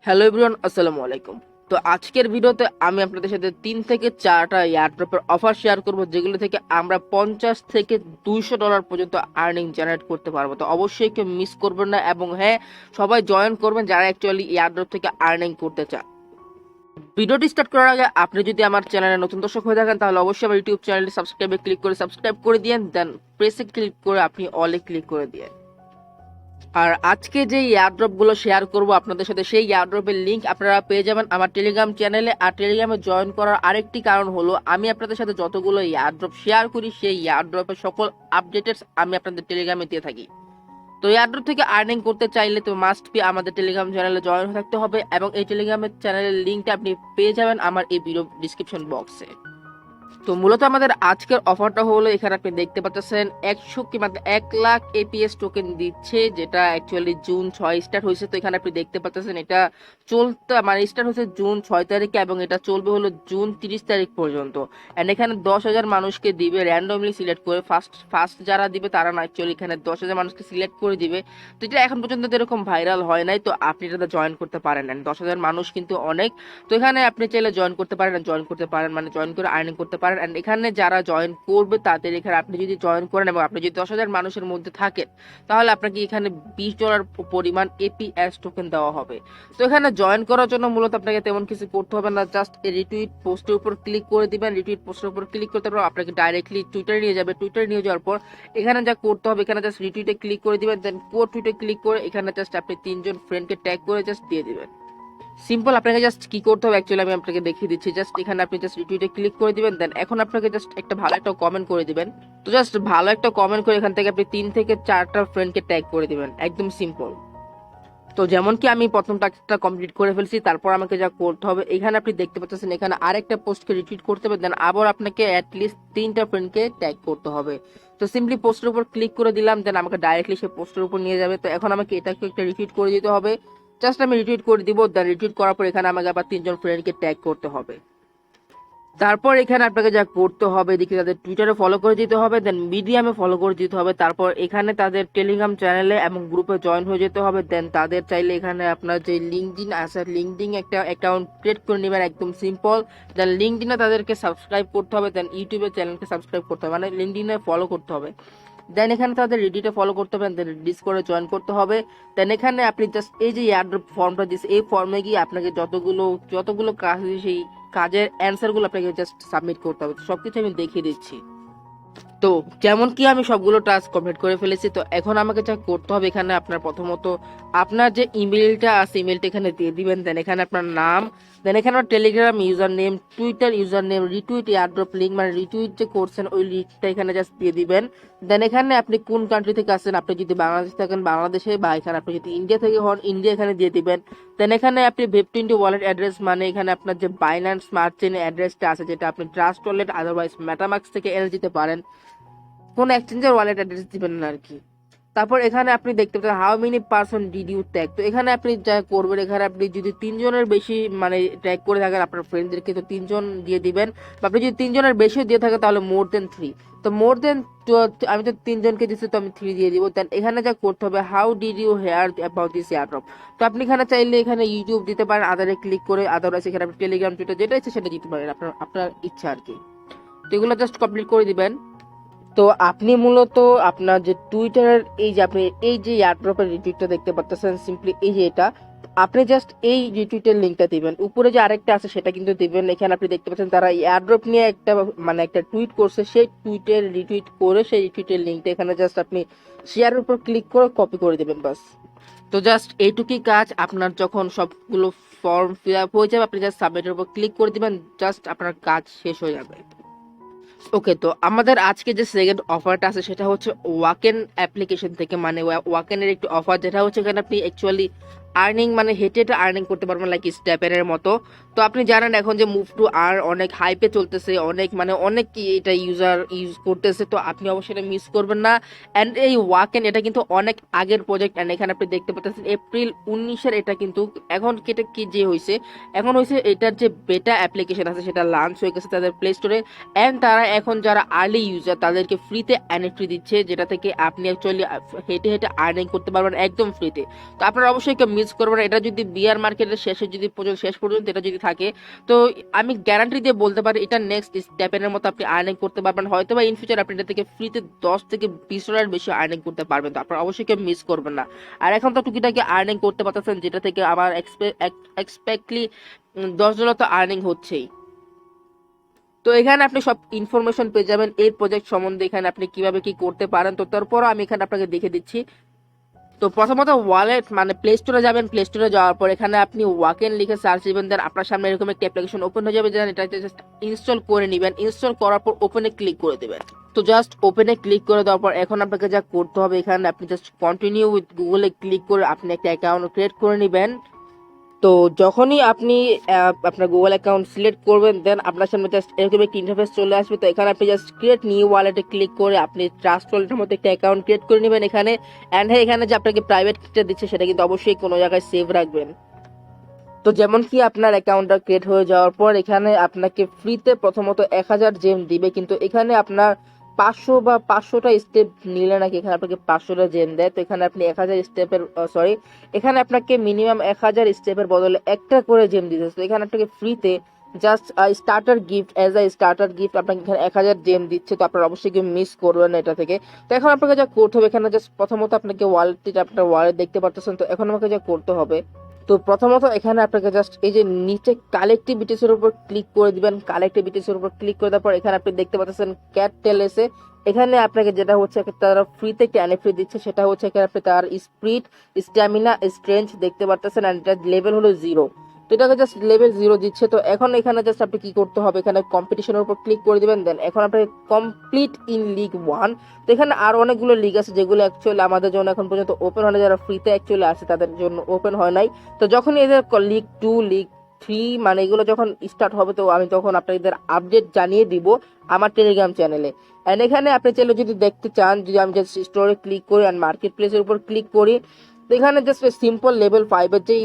Hello everyone, আসসালামু আলাইকুম। তো আজকের ভিডিওতে আমি আপনাদের সাথে 3 থেকে 4টা এয়ারড্রপের অফার শেয়ার করব, যেগুলো থেকে আমরা 50 থেকে $200 পর্যন্ত আর্নিং জেনারেট করতে পারবো। তো অবশ্যই কেউ মিস করবেন না, এবং হ্যাঁ, সবাই জয়েন করবেন যারা অ্যাকচুয়ালি এয়ারড্রপ থেকে আর্নিং করতে চান। ভিডিওটি স্টার্ট করার আগে আপনি যদি আমার চ্যানেলে নতুন দর্শক হয়ে থাকেন, তাহলে অবশ্যই আমার ইউটিউব চ্যানেলটি সাবস্ক্রাইব করে দিয়েন, দেন প্রেসে ক্লিক করে আপনি অলে ক্লিক করে দিয়েন। আর আজকে যে এয়ারড্রপ গুলো শেয়ার করব আপনাদের সাথে, সেই এয়ারড্রপের লিংক আপনারা পেয়ে যাবেন আমার টেলিগ্রাম চ্যানেলে। আর টেলিগ্রামে জয়েন করার আরেকটি কারণ হলো, আমি আপনাদের সাথে যতগুলো এয়ারড্রপ শেয়ার করি, সেই এয়ারড্রপের সকল আপডেটস আমি আপনাদের টেলিগ্রামে দিয়ে থাকি। তো এয়ারড্রপ থেকে আর্নিং করতে চাইলে তো মাস্ট বি আমাদের টেলিগ্রাম চ্যানেলে জয়েন থাকতে হবে, এবং এই টেলিগ্রামের চ্যানেলের লিংকটা আপনি পেয়ে যাবেন আমার এই ভিডিও ডিসক্রিপশন বক্সে। তো মূলত আমাদের আজকের অফারটা হলো, এখানে আপনি দেখতে পাচ্ছেন 100 কি মাত্র 1 লাখ এপিএস টোকেন দিচ্ছে, যেটা অ্যাকচুয়ালি জুন 6 স্টার্ট হয়েছে। তো এখানে আপনি দেখতে পাচ্ছেন এটা চলতে মানে স্টার্ট হয়েছে জুন 6 তারিখে, এবং এটা চলবে হলো জুন 30 তারিখ পর্যন্ত। এন্ড এখানে 10,000 মানুষকে দিবে র্যান্ডমলি সিলেক্ট করে। ফার্স্ট যারা দিবে তারা না, অ্যাকচুয়ালি এখানে 10,000 মানুষকে সিলেক্ট করে দিবে। তো এটা এখন পর্যন্ত এরকম ভাইরাল হয় নাই, তো আপনি এটাতে জয়েন করতে পারেন। 10,000 মানুষ কিন্তু অনেক। তো এখানে আপনি চাইলে জয়েন করতে পারেন, মানে জয়েন করে আর্নিং করতে পারেন। এন্ড এখানে যারা জয়েন করবে তাদের এখানে আপনি যদি জয়েন করেন এবং আপনি যদি 10,000 মানুষের মধ্যে থাকেন, তাহলে আপনাকে এখানে $20 পরিমাণ এপিএস টোকেন দেওয়া হবে। তো এখানে জয়েন করার জন্য মূলত আপনাকে তেমন কিছু করতে হবে না, জাস্ট রিটুইট পোস্টের উপর ক্লিক করে দিবেন। রিটুইট পোস্টের উপর ক্লিক করতে পারবেন, আপনাকে ডাইরেক্টলি টুইটারে নিয়ে যাবে। টুইটারে নিয়ে যাওয়ার পর এখানে যা করতে হবে, এখানে জাস্ট রিটুইটে ক্লিক করে দিবেন, দেন কোড টুইটে ক্লিক করে এখানে জাস্ট আপনি 3জন ফ্রেন্ডকে ট্যাগ করে জাস্ট দিয়ে দিবেন। সিম্পল। আপনাকে জাস্ট কি করতে হবে অ্যাকচুয়ালি আমি আপনাকে দেখিয়ে দিচ্ছি। জাস্ট এখানে আপনি জাস্ট রিটুইটে ক্লিক করে দিবেন, দেন এখন আপনাকে জাস্ট একটা ভালো একটা কমেন্ট করে দিবেন। তো জাস্ট ভালো একটা কমেন্ট করে এখান থেকে আপনি 3 থেকে 4টা ফ্রেন্ডকে ট্যাগ করে দিবেন, একদম সিম্পল। তো যেমন কি আমি প্রথম টাস্কটা কমপ্লিট করে ফেলছি, তারপর আমাকে যা করতে হবে, এখানে আপনি দেখতে পাচ্ছেন এখানে আরেকটা পোস্টকে রিটুইট করতে হবে, দেন আবার আপনাকে অ্যাটলিস্ট 3টা ফ্রেন্ডকে ট্যাগ করতে হবে। তো সিম্পলি পোস্টের উপর ক্লিক করে দিলাম, দেন আমাকে ডাইরেক্টলি সেই পোস্টের উপর নিয়ে যাবে। তো এখন আমাকে এটাকে একটা রিটুইট করে দিতে হবে। জাস্ট আমি রিটুইট করে দিব, দেন রিটুইট করার পর এখানে আমাকে আবার 3জন ফ্রেন্ডকে ট্যাগ করতে হবে। তারপর এখানে আপনাকে যা করতে হবে, এদিকে তাদের টুইটারে ফলো করে দিতে হবে, দেন মিডিয়ামে ফলো করে দিতে হবে। তারপর এখানে তাদের টেলিগ্রাম চ্যানেলে এবং গ্রুপে জয়েন হয়ে যেতে হবে। দেন তাদের চাইলে এখানে আপনার যে লিঙ্কডইন আছে, লিঙ্কডইন একটা অ্যাকাউন্ট ক্রিয়েট করে নেবেন, একদম সিম্পল। দেন লিঙ্কডইনে তাদেরকে সাবস্ক্রাইব করতে হবে, দেন ইউটিউবে চ্যানেলকে সাবস্ক্রাইব করতে হবে, মানে লিঙ্কডইনে ফলো করতে হবে। দেন এখানে তাদের রেডিটে ফলো করতে হবে, দেন ডিসকর্ডে জয়েন করতে হবে। দেন এখানে আপনি জাস্ট এই যে এয়ারড্রপ ফর্মটা দিচ্ছে, এই ফর্মে গিয়ে আপনাকে যতগুলো কাজ আছে, সেই কাজের অ্যান্সারগুলো আপনাকে জাস্ট সাবমিট করতে হবে। সবকিছু আমি দেখিয়ে দিচ্ছি। তো যেমন কি আমি সবগুলো টাস্ক কমপ্লিট করে ফেলেছি। তো এখন আমাকে যা করতে হবে, এখানে আপনার প্রথমত আপনার যে ইমেলটা আছে, ইমেলটা এখানে দিয়ে দিবেন। দেন এখানে আপনার নাম, দেন এখানে Telegram user name, Twitter user name, retweet airdrop link, মানে রিটুইট যে করছেন ওই লিঙ্কটা এখানে জাস্ট দিয়ে দিবেন। দেন এখানে আপনি কোন কান্ট্রি থেকে আসছেন, আপনি যদি বাংলাদেশ থাকেন বাংলাদেশে, বা এখানে আপনি যদি ইন্ডিয়া থেকে হন ইন্ডিয়া এখানে দিয়ে দিবেন। দেন এখানে আপনি ভেব20 ওয়ালেট অ্যাড্রেস, মানে এখানে আপনার যে বাইন্যান্স স্মার্ট চেইন অ্যাড্রেসটা আছে, যেটা আপনি ট্রাস্ট ওয়ালেট আদারওয়াইজ মেটামাক্স থেকে এনে দিতে পারেন, কোন এক্সচেঞ্জের ওয়ালেট অ্যাড্রেস দিবেন না আর কি। তারপর এখানে আপনি দেখতে পাচ্ছেন how many person did you tag. তো এখানে আপনি যা করবেন, এখানে আপনি যদি 3জনের বেশি মানে ট্যাগ করে থাকেন আপনার ফ্রেন্ডদেরকে, তো 3জন দিয়ে দিবেন। বা আপনি যদি 3জনের বেশি দিয়ে থাকে, তাহলে মোর দেন 3। তো মোর দেন, আমি তো 3জনকে দিচ্ছি, তো আমি 3 দিয়ে দিব। দেন এখানে যা করতে হবে, how did you hear about this airdrop. তো আপনি এখানে চাইলে এখানে ইউটিউব দিতে পারেন, আদারে ক্লিক করে, আদারওয়াইজ এখানে আপনি টেলিগ্রাম টুইটার যেটা ইচ্ছে সেটা দিতে পারেন, আপনার আপনার ইচ্ছা আর কি। তো এগুলো জাস্ট কমপ্লিট করে দিবেন। তো আপনি মূলত আপনার যে টুইটারের এই যে আপনি এই যে এয়ারড্রপের রিটুইটটা দেখতে পাচ্ছেন, সিম্পলি এই যে এটা, আপনি জাস্ট এই রিটুইটের লিঙ্কটা দিবেন। উপরে যে আরেকটা আছে সেটা কিন্তু দিবেন। এখানে আপনি দেখতে পাচ্ছেন তারা এয়ারড্রপ নিয়ে একটা মানে একটা টুইট করছে, সেই টুইটের রিটুইট করে সেই রিটুইটের লিঙ্কটা এখানে জাস্ট আপনি শেয়ারের উপর ক্লিক করে কপি করে দিবেন, বাস। তো জাস্ট এইটুকুই কাজ। আপনার যখন সবগুলো ফর্ম ফিল আপ হয়ে যাবে, আপনি জাস্ট সাবমিটের উপর ক্লিক করে দিবেন, জাস্ট আপনার কাজ শেষ হয়ে যাবে। ওকে, তো আমাদের আজকে যে সেকেন্ড অফারটা আছে সেটা হচ্ছে ওয়াকেন অ্যাপ্লিকেশন থেকে, মানে ওয়াকেনের একটি অফার, যেটা হচ্ছে এখানে আপনি অ্যাকচুয়ালি আর্নিং মানে হেঁটে হেঁটে আর্নিং করতে পারবেন, লাইক স্টেপের মতো। তো আপনি জানেন এখন যে মুভ টু আর্ন অনেক হাইপে চলতেছে, অনেক এটা ইউজ করতেছে। তো আপনি অবশ্যই এটা মিস করবেন না। অ্যান্ড এই ওয়াকেন এটা কিন্তু অনেক আগের প্রজেক্ট, অ্যান্ড এখানে আপনি দেখতে পাচ্ছেন এপ্রিল 19-এর এটা কিন্তু এখন এটা কি যে হয়েছে, এখন হয়েছে এটার যে বেটা অ্যাপ্লিকেশন আছে সেটা লঞ্চ হয়ে গেছে তাদের প্লে স্টোরে। অ্যান্ড তারা এখন যারা আর্লি ইউজার তাদেরকে ফ্রিতে এনএফটি দিচ্ছে, যেটা থেকে আপনি অ্যাকচুয়ালি হেঁটে হেঁটে আর্নিং করতে পারবেন একদম ফ্রিতে। তো আপনারা অবশ্যই কেউ মিস মিস করবেন না। এটা যদি বিয়ার মার্কেটের শেষ পর্যন্ত এটা যদি থাকে, তো আমি গ্যারান্টি দিয়ে বলতে পারি এটা নেক্সট স্টেপের মতো আপনি আর্নিং করতে পারবেন। হয়তো বা ইন ফিউচার আপনি এটা থেকে ফ্রিতে 10 থেকে 20 ডলার বেশি আর্নিং করতে পারবেন। তো আপনারা অবশ্যই কেউ মিস করবেন না। আর এখন তো টুকিটাকি আর্নিং করতে পারতেছেন, যেটা থেকে আমার এক্সপেক্টলি $10 তো আর্নিং হচ্ছেই। তো এখানে আপনি সব ইনফরমেশন পেয়ে যাবেন এই প্রজেক্ট সম্বন্ধে, এখানে আপনি কিভাবে কি করতে পারেন। তো তারপরও আমি এখানে আপনাকে দেখে দিচ্ছি। তো প্রথমত ওয়ালেট মানে প্লে স্টোরে যাবেন। প্লে স্টোরে যাওয়ার পর এখানে আপনি ওয়াকেন লিখে সার্চ দিবেন, দেন আপনার সামনে এরকম একটা অ্যাপ্লিকেশন ওপেন হয়ে যাবে, যেন এটা জাস্ট ইনস্টল করে নেবেন। ইনস্টল করার পর ওপেনে ক্লিক করে দেবেন। তো জাস্ট ওপেনে ক্লিক করে দেওয়ার পর এখন আপনাকে যা করতে হবে, এখানে আপনি জাস্ট কন্টিনিউ উইথ গুগলে ক্লিক করে আপনি একটা অ্যাকাউন্ট ক্রিয়েট করে নেবেন। তো যখনই আপনি আপনার গুগল অ্যাকাউন্ট সিলেক্ট করবেন, দেন আপনার সামনে জাস্ট এরকম একটা ইন্টারফেস চলে আসবে। তো এখানে আপনি জাস্ট ক্রিয়েট নিউ ওয়ালেটে ক্লিক করে আপনি ট্রাস্ট ওয়ালেটের মধ্যে একটা অ্যাকাউন্ট ক্রিয়েট করে নেবেন এখানে। অ্যান্ড হ্যাঁ, এখানে যে আপনাকে প্রাইভেট কিটা দিচ্ছে সেটা কিন্তু অবশ্যই কোনো জায়গায় সেভ রাখবেন। তো যেমন কি আপনার অ্যাকাউন্টটা ক্রিয়েট হয়ে যাওয়ার পর এখানে আপনাকে ফ্রিতে প্রথমত 1000 জেম দিবে, কিন্তু এখানে আপনার 500টা স্টেপ নিলে নাকি এখানে আপনাকে 500টা জেম দেয়। তো এখানে আপনি 1000 স্টেপের এখানে আপনাকে মিনিমাম 1000 স্টেপের বদলে একটা করে জেম দিতে। তো এখানে আপনাকে ফ্রিতে জাস্ট স্টার্টার গিফট আপনাকে এখানে 1000 জেম দিচ্ছে। তো আপনারা অবশ্যই কেউ মিস করবেন না এটা থেকে। তো এখন আপনাকে যা করতে হবে, এখানে জাস্ট প্রথমত আপনাকে আপনার ওয়ালেট দেখতে পাচ্ছেন। তো এখন আমাকে যা করতে হবে, তো প্রথমত এখানে আপনাকে জাস্ট এই যে নিচে কালেক্টিভিটিস এর উপর ক্লিক করে দিবেন। কালেক্টিভিটিস এর উপর ক্লিক করে দেওয়ার পর এখানে আপনি দেখতে পাচ্ছেন ক্যাট টেলেসে এখানে আপনাকে যেটা হচ্ছে তারা ফ্রিতে একটা এনএফটি দিচ্ছে, সেটা হচ্ছে এখানে আপনি তার স্পিড, স্ট্যামিনা, স্ট্রেংথ দেখতে পাচ্ছেন, এন্ড এটা লেভেল হলো 0। তো এটাকে জাস্ট লেভেল 0 দিচ্ছে। তো এখন এখানে জাস্ট আপনি কি করতে হবে, এখানে কম্পিটিশনের উপর ক্লিক করে দিবেন। দেন এখন আপনাকে কমপ্লিট ইন লিগ 1। তো এখানে আরো অনেকগুলো লিগ আছে যেগুলো অ্যাকচুয়ালি আমাদের জন্য এখন পর্যন্ত ওপেন হয় না, যারা ফ্রিতে অ্যাকচুয়ালি আছে তাদের জন্য ওপেন হয় নাই। তো যখনই এদের লিগ 2, লিগ 3 মানে এগুলো যখন স্টার্ট হবে, তো আমি তখন আপনাদের আপডেট জানিয়ে দিব আমার টেলিগ্রাম চ্যানেলে। এন্ড এখানে আপনি চাইলে যদি দেখতে চান, যদি আমি জাস্ট স্টোরে ক্লিক করি আর মার্কেট প্লেসের উপর ক্লিক করি, তো এখানে জাস্ট সিম্পল লেভেল 5 এর যেই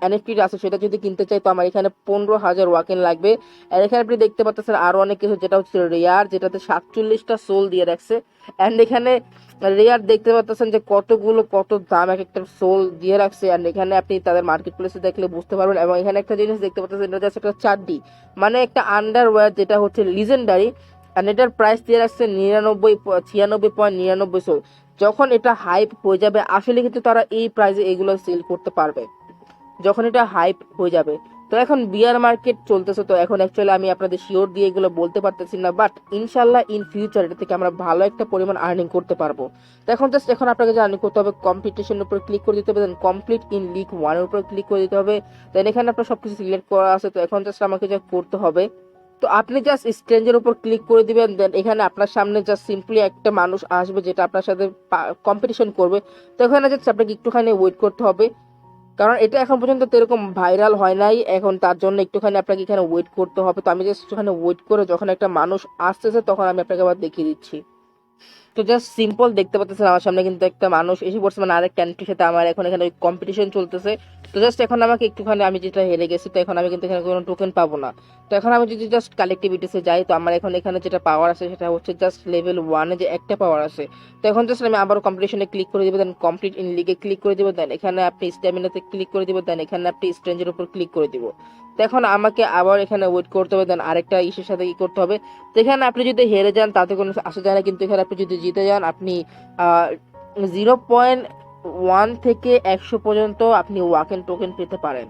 এনএফটি আছে সেটা যদি কিনতে চাই, তো আমার এখানে 15,000 ওয়াকেন লাগবে। আর এখানে আপনি দেখতে পাচ্ছেন আরো অনেক কিছু, যেটা হচ্ছে রেয়ার, যেটাতে 47টা সোল দিয়ে রাখছে। এন্ড এখানে রেয়ার দেখতে পাচ্ছেন যে কত দাম এক একটা সোল দিয়ে রাখছে। এন্ড এখানে আপনি তাদের মার্কেট প্লেসে দেখলে বুঝতে পারবেন। এবং এখানে একটা জিনিস দেখতে পাচ্ছেন, এটা জাস্ট একটা 4D মানে একটা আন্ডারওয়্যার, যেটা হচ্ছে লিজেন্ডারি। এন্ড এটার প্রাইস দিয়ে রাখছে 96.99 সোল। যখন এটা হাইপ হয়ে যাবে, আসলে কিন্তু তারা এই প্রাইসে এগুলো সেল করতে পারবে যখন এটা হাইপ হয়ে যাবে। তো এখন বিয়ার মার্কেট চলতেছে, তো এখন অ্যাকচুয়ালি আমি আপনাদের শিওর দিয়ে এগুলো বলতে পারতেছি না, বাট ইনশাল্লাহ ইন ফিউচার এটা থেকে আমরা ভালো একটা পরিমাণ আর্নিং করতে পারবো। তো এখন আপনাকে যে আর্নিং করতে হবে, কম্পিটিশনের উপর ক্লিক করে দিতে হবে, দেন কমপ্লিট ইন লিগ 1 এর উপর ক্লিক করে দিতে হবে। দেন এখানে আপনার সবকিছু সিলেক্ট করা আছে। তো এখন জাস্ট আমাকে যা করতে হবে, তো আপনি জাস্ট স্ট্রেঞ্জের উপর ক্লিক করে দিবেন। দেন এখানে আপনার সামনে জাস্ট সিম্পলি একটা মানুষ আসবে যেটা আপনার সাথে কম্পিটিশন করবে। তো এখানে জাস্ট আপনাকে একটুখানি ওয়েট করতে হবে, কারণ এটা এখন পর্যন্ত এরকম ভাইরাল হয় নাই, এখন তার জন্য একটুখানি আপনাকে এখানে ওয়েট করতে হবে। তো আমি জাস্ট একটুখানি ওয়েট করে যখন একটা মানুষ আসতেছে তখন আমি আপনাকে আবার দেখিয়ে দিচ্ছি। তো জাস্ট সিম্পল দেখতে পাচ্ছেন আমার সামনে কিন্তু একটা মানুষ এসে পড়ছে, মানে আরেক ক্যান্ট্রির সাথে আমার এখন এখানে কম্পিটিশন চলতেছে। তো জাস্ট এখন আমাকে একটুখানি, আমি যেটা হেরে গেছি, তো এখন আমি কিন্তু এখানে কোনো টোকেন পাবো না। তো এখন আমি যদি জাস্ট কালেক্টিভিটিসে যাই, তো আমার এখন এখানে যেটা পাওয়ার আছে সেটা হচ্ছে জাস্ট লেভেল 1 এ যে একটা পাওয়ার আছে। তো এখন জাস্ট আমি আবার কম্পিটিশনে ক্লিক করে দিব, দেন কমপ্লিট ইন লিগে ক্লিক করে দিব, দেন এখানে আপনি স্ট্যামিনাতে ক্লিক করে দিব, দেন এখানে আপনি স্ট্রেঞ্জের উপর ক্লিক করে দিব। তো এখন আমাকে আবার এখানে ওয়েট করতে হবে, দেন আরেকটা ইস্যুর সাথে কি করতে হবে। তো এখানে আপনি যদি হেরে যান তাতে কোনো আসা যায় না, কিন্তু এখানে আপনি যদি জিতে যান, আপনি 0.1 থেকে 100 পর্যন্ত আপনি ওয়াকেন টোকেন পেতে পারেন।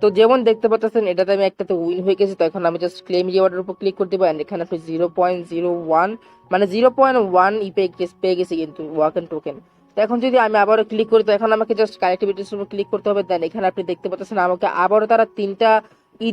তো যেমন দেখতে পাচ্ছেন এটাতে আমি একটাতে উইন হয়ে গেছি। তো এখন আমি জাস্ট ক্লেম রিওয়ার্ডের উপর ক্লিক করে দেবো, এন্ড এখানে আপনি 0.01 মানে 0.1 পেয়ে গেছি কিন্তু ওয়াকেন টোকেন। তো এখন যদি আমি আবারও ক্লিক করি, তো এখন আমাকে জাস্ট কানেক্টিভিটির উপর ক্লিক করতে হবে। দেন এখানে আপনি দেখতে পাচ্ছেন আমাকে আবারও তারা 3টা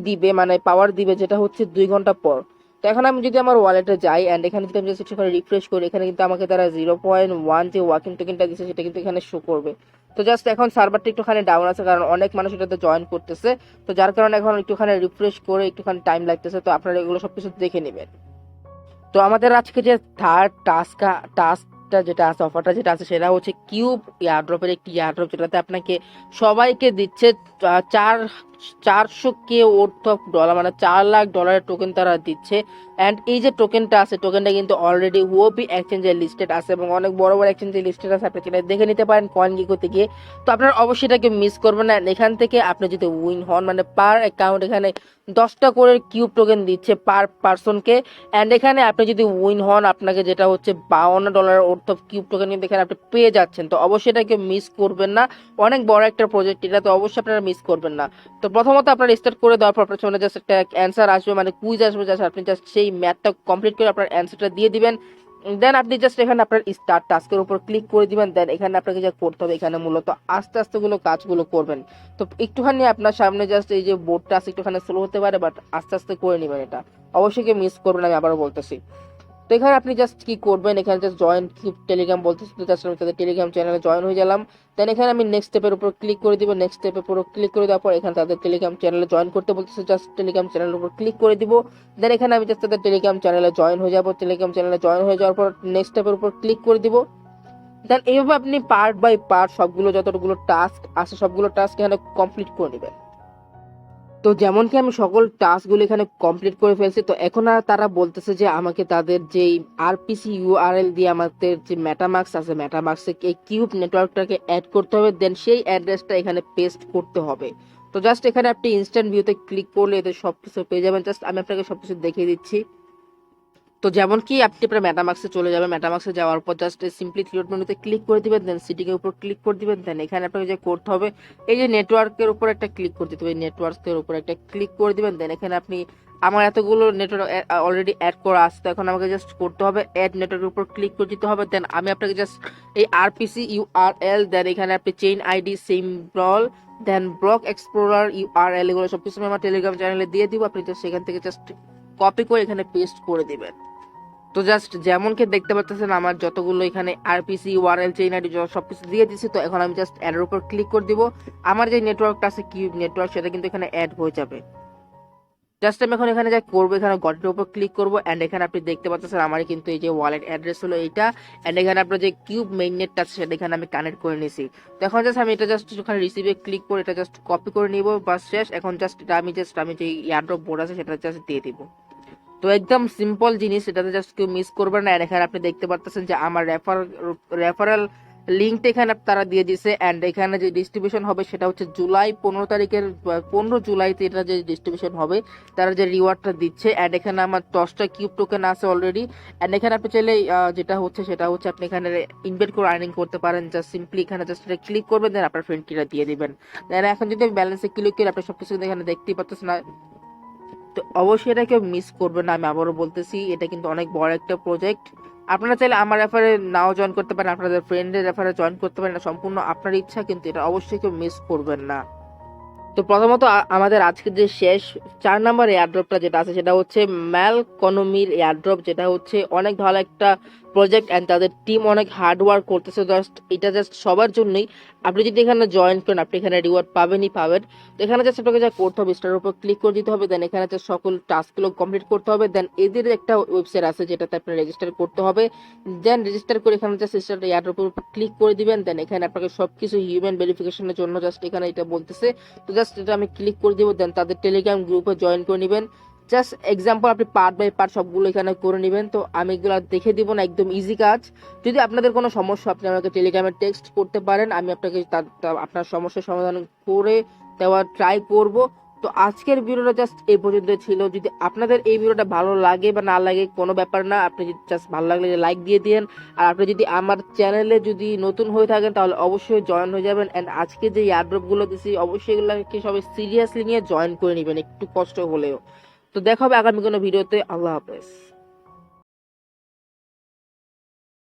দিবে, মানে পাওয়ার দিবে, যেটা হচ্ছে 2 ঘন্টা পর। তো এখন আমি যদি আমার ওয়ালেটে যাই, এন্ড এখানে যদি আমি জাস্ট একটু রিফ্রেশ করি, এখানে কিন্তু আমাকে তারা 0.1 যে ওয়াকিং টোকেনটা দিচ্ছে সেটা কিন্তু এখানে শো করবে। তো জাস্ট এখন সার্ভারটা একটুখানি ডাউন আছে, কারণ অনেক মানুষ এটাতে জয়েন করতেছে। তো যার কারণে এখন একটুখানি রিফ্রেশ করে একটুখানি টাইম লাগতেছে। তো আপনারা এগুলো সবকিছু দেখে নেবেন। তো আমাদের আজকে যে থার্ড টাস্কটা যেটা আছে, অফারটা যেটা আছে, সেটা হচ্ছে কিউব এয়ারড্রপের একটি এয়ারড্রপ, যেটাতে আপনাকে সবাইকে দিচ্ছে 400K ওর্থ অফ ডলার, মানে $4 লাখ টোকেন তারা দিচ্ছে। অ্যান্ড এই যে টোকেনটা আছে, টোকেনটা কিন্তু অলরেডি ওপি এক্সচেঞ্জে লিস্টেড আছে এবং অনেক বড় বড় এক্সচেঞ্জে লিস্টেড আছে, আপনি সেটা দেখে নিতে পারেন কয়েন কি করতে গিয়ে। তো আপনার অবশ্যই এটাকে মিস করবেন না। এখান থেকে আপনি যদি উইন হন, মানে পার অ্যাকাউন্ট এখানে 10টা করে কিউব টোকেন দিচ্ছে পার পার্সনকে। অ্যান্ড এখানে আপনি যদি উইন হন, আপনাকে যেটা হচ্ছে $52 অর্থ কিউব টোকেন কিন্তু এখানে আপনি পেয়ে যাচ্ছেন। তো অবশ্যই এটাকে মিস করবেন না, অনেক বড় একটা প্রজেক্ট এটা, তো অবশ্যই আপনারা মিস করবেন না। তো প্রথমত আপনারা স্টার্ট করে দেওয়ার পর আপনার সামনে জাস্ট একটা অ্যান্সার আসবে, মানে কুইজ আসবে, জাস্ট আপনি জাস্ট সেই ম্যাথটা কমপ্লিট করে আপনার অ্যান্সারটা দিয়ে দিবেন। দেন আপনি জাস্ট এখানে আপনার স্টার্ট টাস্কের উপর ক্লিক করে দিবেন। দেন এখানে আপনাকে যা করতে হবে, এখানে মূলত আস্তে আস্তে গুলো কাজগুলো করবেন। তো একটুখানি আপনার সামনে জাস্ট এই যে বোর্ডটা আছে একটুখানি স্লো হতে পারে, বাট আস্তে আস্তে করে নেবেন, এটা অবশ্যই মিস করবেন, আমি আবারও বলতেছি। তো এখানে আপনি জাস্ট কি করবেন, এখানে জাস্ট জয়েন টেলিগ্রাম বলতেছি, তো জাস্ট আমি তাদের টেলিগ্রাম চ্যানেলে জয়েন হয়ে গেলাম। দেন এখানে আমি নেক্সট স্টেপের উপর ক্লিক করে দিব। নেক্সট স্টেপের উপর ক্লিক করে দেওয়ার পর এখানে তাদের টেলিগ্রাম চ্যানেলে জয়েন করতে বলতেছে, জাস্ট টেলিগ্রাম চ্যানেলের উপর ক্লিক করে দিব। দেন এখানে আমি জাস্ট তাদের টেলিগ্রাম চ্যানেলে জয়েন হয়ে যাব। টেলিগ্রাম চ্যানেলে জয়েন হয়ে যাওয়ার পর নেক্সট স্টেপের উপর ক্লিক করে দিব। দেন এইভাবে আপনি পার্ট বাই পার্ট সবগুলো যতগুলো টাস্ক আছে সবগুলো টাস্ক এখানে কমপ্লিট করে নেবেন। তো যেমন কি আমি সকল টাস্কগুলো এখানে কমপ্লিট করে ফেলছি, তো এখন আর তারা বলতেছে যে আমাকে তাদের যেই আরপিসি ইউআরএল দিয়ে আমাদের যে মেটামাক্স আছে, মেটামাক্সে এই কিউব নেটওয়ার্কটাকে অ্যাড করতে হবে, দেন সেই অ্যাড্রেসটা এখানে পেস্ট করতে হবে। তো জাস্ট এখানে আপনি ইনস্ট্যান্ট ভিউতে ক্লিক করলে এদের সবকিছু পেয়ে যাবেন। জাস্ট আমি আপনাকে সবকিছু দেখিয়ে দিচ্ছি। তো যেমন কি আপনি আপনার মেটামাক্সে চলে যাবেন, মেটামাক্সে যাওয়ার পর জাস্ট সিম্পলি থ্রি ডট মেনুতে ক্লিক করে দিবেন, দেন সিটিং এর উপর ক্লিক করে দিবেন। দেন এখানে আপনাকে যে করতে হবে, এই যে নেটওয়ার্কের উপর একটা ক্লিক করে দিতে হবে, নেটওয়ার্কের উপর একটা ক্লিক করে দিবেন। দেন এখানে আপনি, আমার এতগুলো নেটওয়ার্ক অলরেডি অ্যাড করা আছে, তো এখন আমাকে জাস্ট করতে হবে অ্যাড নেটওয়ার্কের উপর ক্লিক করে দিতে হবে। দেন আমি আপনাকে জাস্ট এই আরপিসি ইউআরএল, দেন এখানে আপনি চেইন আইডি সিম্বল, দেন ব্লক এক্সপ্লোরার ইউআরএল, এগুলো সবকিছু আমি আমার টেলিগ্রাম চ্যানেলে দিয়ে দিব। আপনি জাস্ট সেখান থেকে জাস্ট কপি করে এখানে পেস্ট করে দিবেন। তো জাস্ট যেমন কি দেখতে পাচ্ছেন আমার যতগুলো এখানে আরপিসি ওয়ারএল চেইন আইডি সবকিছু দিয়ে দিচ্ছি। তো এখন আমি জাস্ট অ্যাডের উপর ক্লিক করে দিব। আমার যে নেটওয়ার্কটা আছে কিউব নেটওয়ার্ক, সেটা কিন্তু এখানে অ্যাড হয়ে যাবে। জাস্ট আমি এখন এখানে যা করবো, এখানে গটের উপর ক্লিক করবো। অ্যান্ড এখানে আপনি দেখতে পাচ্ছেন আমার কিন্তু এই যে ওয়ালেট অ্যাড্রেস হলো এইটা। অ্যান্ড এখানে আপনার যে কিউব মেইন নেটটা আছে সেটা এখানে আমি কানেক্ট করে নিয়েছি। তো এখন জাস্ট আমি এটা জাস্ট ওখানে রিসিভে ক্লিক করে এটা জাস্ট কপি করে নিব, বাস শেষ। এখন জাস্ট এটা আমি যে এয়ারড্রপ বোর্ড আছে সেটা জাস্ট দিয়ে দিব। তো একদম সিম্পল জিনিস, এটাতে জাস্ট কেউ মিস করবেন না। এখানে আপনি দেখতে পাচ্ছেন যে আমার রেফারেল লিঙ্কটা এখানে তারা দিয়ে দিছে। অ্যান্ড এখানে যে ডিস্ট্রিবিউশন হবে সেটা হচ্ছে জুলাই 15 তারিখের, 15 জুলাইতে এটা যে ডিস্ট্রিবিউশন হবে, তারা যে রিওয়ার্ডটা দিচ্ছে। অ্যান্ড এখানে আমার 10টা কিউব টোকেন আছে অলরেডি। অ্যান্ড এখানে আপনি চাইলে যেটা হচ্ছে সেটা হচ্ছে আপনি এখানে ইনভেস্ট করে আর্নিং করতে পারেন। জাস্ট সিম্পলি এখানে জাস্ট এটা ক্লিক করবেন, দেন আপনার ফ্রেন্ডকে এটা দিয়ে দিবেন। দেন এখন যদি আমি ব্যালেন্সে ক্লিক করি, আপনি সবকিছু এখানে দেখতেই পাচ্ছেন না। তো অবশ্যই এটা কেউ মিস করবেন না, আমি আবারও বলতেছি, এটা কিন্তু অনেক বড় একটা প্রজেক্ট। আপনারা চাইলে আমার রেফারে নাও জয়েন করতে পারেন, আপনাদের ফ্রেন্ডের রেফারে জয়েন করতে পারেন, এটা সম্পূর্ণ আপনার ইচ্ছা, কিন্তু এটা অবশ্যই কেউ মিস করবেন না। তো প্রথমত আমাদের আজকে যে শেষ 4 নম্বর এয়ারড্রপটা যেটা আছে সেটা হচ্ছে ম্যালকনমির এয়ারড্রপ, যেটা হচ্ছে অনেক ভালো একটা প্রজেক্ট। অ্যান্ড তাদের টিম অনেক হার্ড ওয়ার্ক করতেছে, জাস্ট এটা জাস্ট সবার জন্যই। আপনি যদি এখানে জয়েন করেন, আপনি এখানে রিওয়ার্ড পাবেনই পাবেন। তো এখানে জাস্ট আপনাকে যা করতে হবে, স্টারের উপর ক্লিক করে দিতে হবে। দেন এখানে জাস্ট সকল টাস্কগুলো কমপ্লিট করতে হবে। দেন এদের একটা ওয়েবসাইট আছে যেটাতে আপনি রেজিস্টার করতে হবে। দেন রেজিস্টার করে এখানে জাস্ট স্টার এয়ারড্রপের উপর ক্লিক করে দিবেন। দেন এখানে আপনাকে সবকিছু হিউম্যান ভেরিফিকেশনের জন্য জাস্ট এখানে এটা বলতেছে। তো জাস্ট এটা আমি ক্লিক করে দিব। দেন তাদের টেলিগ্রাম গ্রুপে জয়েন করে নেবেন। জাস্ট এক্সাম্পল আপনি পার্ট বাই পার্ট সবগুলো এখানে করে নেবেন। তো আমি এগুলো দেখে দিব না, একদম ইজি কাজ। যদি আপনাদের কোনো সমস্যা, আপনি আমাকে টেলিগ্রামে টেক্সট করতে পারেন, আমি আপনাকে আপনার সমস্যার সমাধান করে দেওয়ার ট্রাই করব। তো আজকের ভিডিওটা জাস্ট এই পর্যন্ত ছিল। যদি আপনাদের এই ভিডিওটা ভালো লাগে বা না লাগে কোনো ব্যাপার না, আপনি জাস্ট ভালো লাগলে লাইক দিয়ে দিন। আর আপনি যদি আমার চ্যানেলে যদি নতুন হয়ে থাকেন তাহলে অবশ্যই জয়েন হয়ে যাবেন। অ্যান্ড আজকে যে এয়ারড্রপগুলো দিছি অবশ্যই এগুলোকে সবাই সিরিয়াসলি নিয়ে জয়েন করে নেবেন, একটু কষ্ট হলেও। তো দেখা হবে আগামী কোনো ভিডিওতে। আল্লাহ হাফেজ।